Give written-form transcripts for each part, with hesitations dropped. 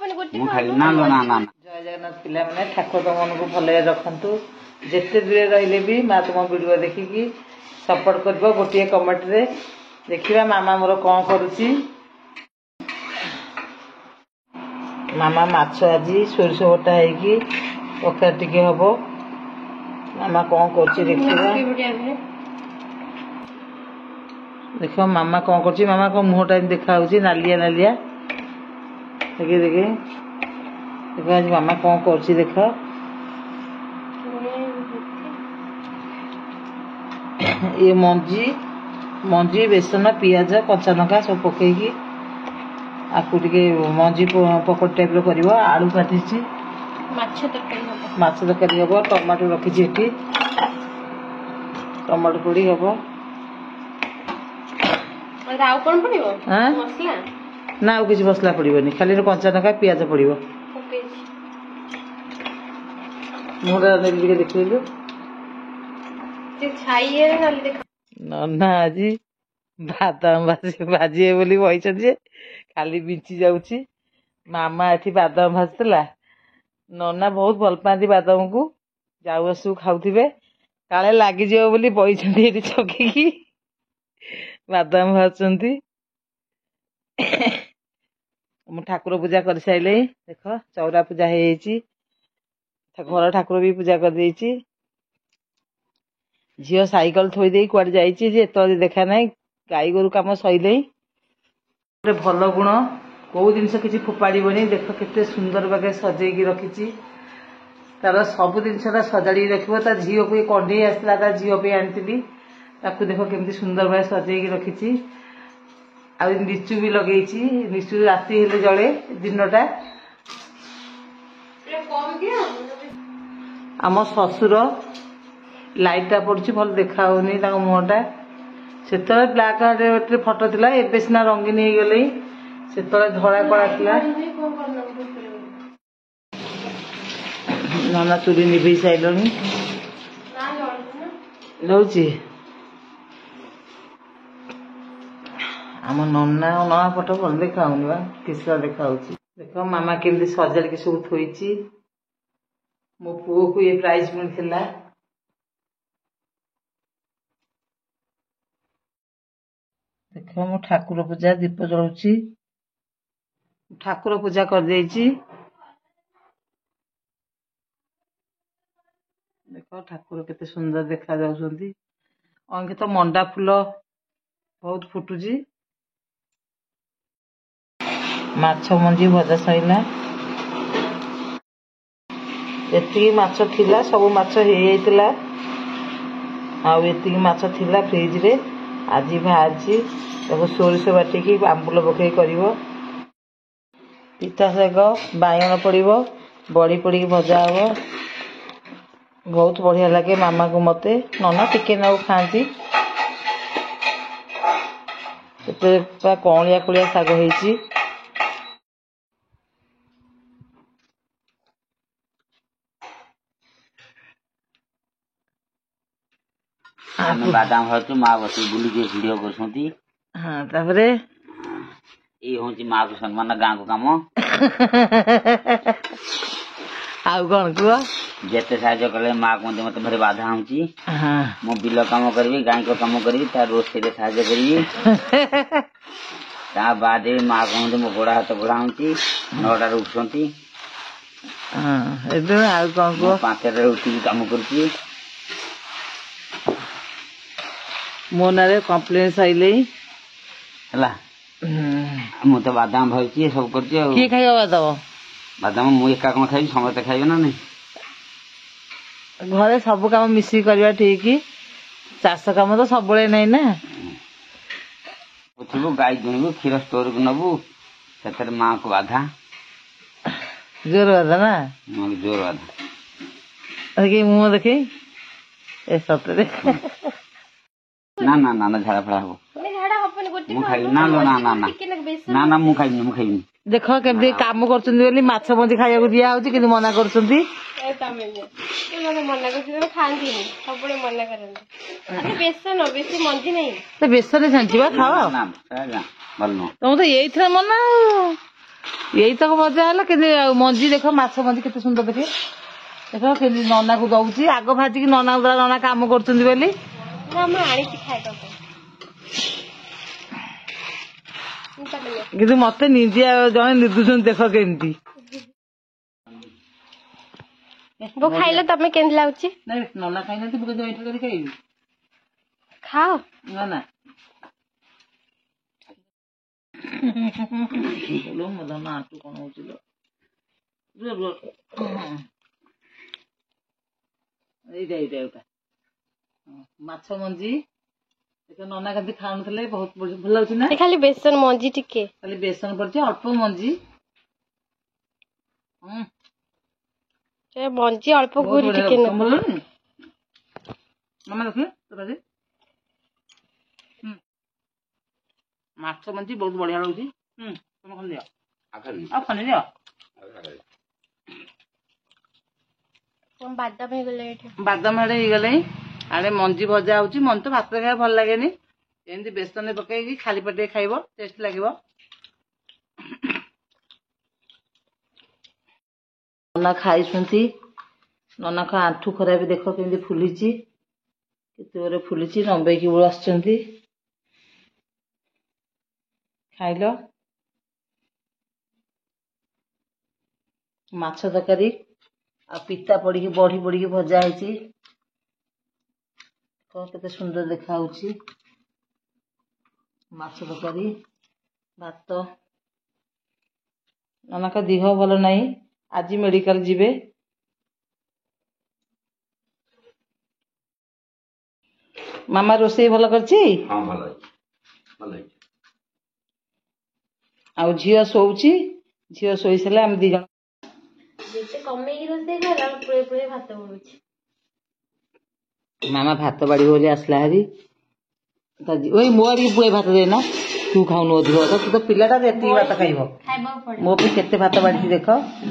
जय जगन्नाथ पिला मैंने ठाकुर तुम को भल रखु जिते दूर रही भी माँ तुम वीडियो देखिकी सपोर्ट कर गोटे कमेंट रे देखा मामा मोर कौन करुच्ची मामा माछ आज सोरिष बटा होगी पखार टिके हम मामा कौन कर देख मामा कौन कर मामा को मुहटा देखा नालिया नालिया देखे देखे देख आज मामा कौन कर देख ये मंजी मंजी बेसन पियाज कच्चा लंका सब पकईकी आपको टे मंजी पकड़ टाइप कर आलू काटी माछ तरकारी हम टमाटो रखी टमाटो पोड़ी हम ना आउ किसी मसला पड़ोनी खाली कंचा लंका पियाज पड़ो मुझे देखिए नना आज बादाम भाजी बोली बही खाली बिंची जाऊँ मामा एठी बादाम भाजला नना बहुत भल पाती बादाम को जाऊ आसू खाऊे काले लगिज बोली बही चौकी बादाम भाजुंट ठाकुर पूजा कर सारे देख चौरा पूजा हो घर ठाकुर भी पूजा कर देइछि झील साइकल थोदे कुआड़े जाए देखा ना गाई गोरु कम सैले भल गुण कौ जिनस किसी फोपाड़बनी देख के सुंदर बागे सजेगी रखी तार सब जिनसा सजाड़ी रखियो ता झील को कंडे आसला ता झील आनी देख केमती सुंदर भाई सजेगी रखी आ लिचु भी लगे लिचु राति हेले जले दिनटा आम ससुर लाइटा पड़ी भल देखा मुहटा से ब्लाक एंड व्हाइट फटो थिला एबे सिना रंगीन हो गले से धड़ा कला थिला नाना चूड़ी निभे साइलनी लौची आम नना नना फटो भल देखा किसरा देखा देख मामा केमती सजाड़ के सब थोड़ी मो पुओ को ये प्राइज मिलता देख मो ठाकुर पूजा दीप जलाऊँ ठाकुर पूजा कर देख ठाकुर केते सुंदर देखा जाउछंती अंके तो मंडा फूल बहुत फुटुची माछ मंजी भजा सैला एति माछ थिला सब माछ हे जाइतिला आ एति माछ थिला फ्रिज रे आज भाजी ताको सोरिष बाटिकी आंबुल पकई कर पिता शाग बायण पड़ो बड़ी पड़ी भजा हम बहुत बढ़िया लगे मामा को मते नना टिके नाउ खाती कौलिया कौलिया शाग होती बादाम भाजु माँ बस बुली भिडियो कर हाँ तापरे ये हूँ माँ को सम्मान गाँ को कम आउ कौन कह जिते साहय कले माँ को मत भारी बाधा हूँ मो बिल कम करी गाय को कम करी रोषे साहय करी बाद माँ को मो गोड़ा हाथ घोड़ा हूँ 9टार उठुंट आउ कौन कह 5टार उठी कम कर मो ना कम्प्लेन सैले मु तो बादाम भाई सब कर खाइबा बादाम बादाम मु एका कौन खाई समस्त खाइबे ना नहीं घरे सब काम मिसिक करवा ठीक चाष काम तो सब नहीं ना उठबू गाई दुणबू क्षीर स्टोर को नबू से माँ को बाधा जोर बाधा ना जोर बाधा मुह देखे ए सतरे ना ना ना ना झाड़ा फड़ा हो मु खाइ ना ना ना ना ना ना मु खाइबनी देख केमती काम कर माछ मझी खाइबा दिया होची किंतु मना करछंती बेसन छांची खाओ तुम तो यही मना यही तक मजा है कि मंजी देख माछ मंजी केते सुंदर देखे देख के नना को दउची आग भाजी की नना द्वारा नना काम करछुंदी बोली किंतु मते निजे जने निर्दुषण देख केमती वो खाइलो तमे केंद लाउची नहीं नना खाइना तू बके एठा करी खाइबी खाओ ना ना बोलो मदन आटू कोन होचिलो एटा माछ मंजी नना कभी खाऊ बहुत भल लगे ना खाली बेसन मंजी टिके खाली बेसन पड़े अल्प मंजी मंजी अल्प गुरी टिके मामा देखिए माछ मंजी बहुत बढ़िया लगे तुम खाली दिया खाली दिया बादाम आड़े गले आड़े मंजी भजा होची मन तो भात खाए भल लगे एमती बेसन पकई खाली पेटे खाइब टेस्ट लगे नना खाई नना को आंठू खरा भी देख के फुली केते फुली नंबेकी बड़ आस खाइल माछ तरकारी आ पिता पड़ी बड़ी बड़ी भजा है केते सुंदर देखा माछ तरकारी भात नना का देह भल नहीं आज मेडिकल जीवे मामा रोसे भल करछि हां भल आ झियो सोउछि झियो सोई सले हम दी जण जेते कमे की रोसे गला पुरे पुरे भात बोलुछि मामा भात बाड़ी बोली आसला हरी ओई मोर भी पुए भात देना तू खाऊनु अधिक तू तो पिलाटा एति भात खाइबो मो पे केते भात बाड़ी देख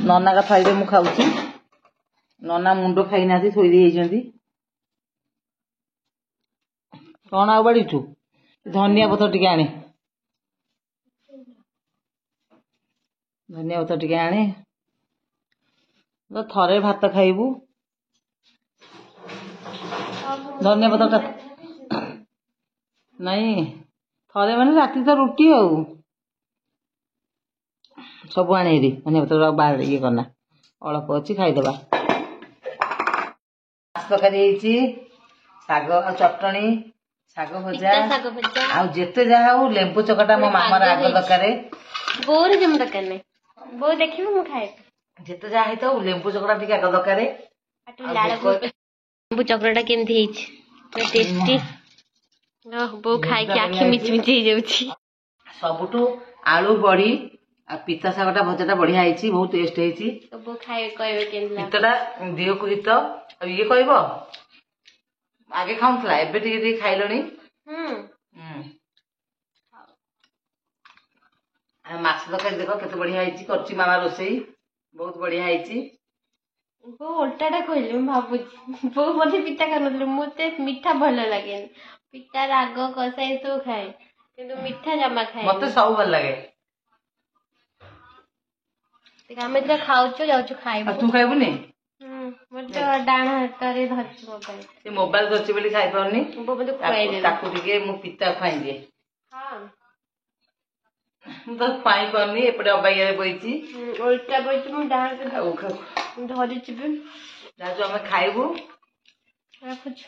नना का थाली मु खाउछि नना मुंडो खाई नाथि थोई दी हेजंती कौन आ बाड़ी ठू धनिया पत्र टिके आने धनिया पत्र टिके आने तो थरे भात खाइबू धनिया पत्र नहीं थरे माने राति तो रुटी आउ सब आने धनिया पत्र बाहर ये करना अल्प अच्छी खाईदबा तरकारी शाग चटणी शाग भजा आ जेते जा हो लेंबू चकटा मो मामार आग दरकार बोर जम दरकार नहीं बो देखिबो मु खाए जेते जा है तो लेंबू चकटा टिके आग दरकार लेंबू चकटा केमथि हिच टेस्टी बो खाई के आखि मिच मिच ही जाउची सबुटू आलू बड़ी आ पिता शागटा भजाटा बढ़िया आईची बहुत टेस्ट आईची तो बो खाए कहबे केनला पिताटा दियो को हित ये कहबो आगे खाऊला एबे टिके खाइलणी माछ तरकारी देख केते बढ़िया आईची करची मामा रोसई बहुत बढ़िया आईची बो उल्टाटा कहले म भाबुची बो मते पिता करनले मते मीठा भलो लागे पिता राग कसाई तो खाए किंतु मीठा जमा खाए मते सब भल लागे हमें तो खाऊचो जाऊचो खाइबो तू खाइबुनी मोर तो डाण हातरे धरछ मोबाइल से मोबाइल धरछ बोली खाइ पाउनी बो मते खुआई दे ताकू टिके मु पिता खाइ दे हां मु तो पाई पाउनी एपडे अबाइया बइची उल्टा बइची मु डाण धरछ बे जाजो हम खाइबू रखुछ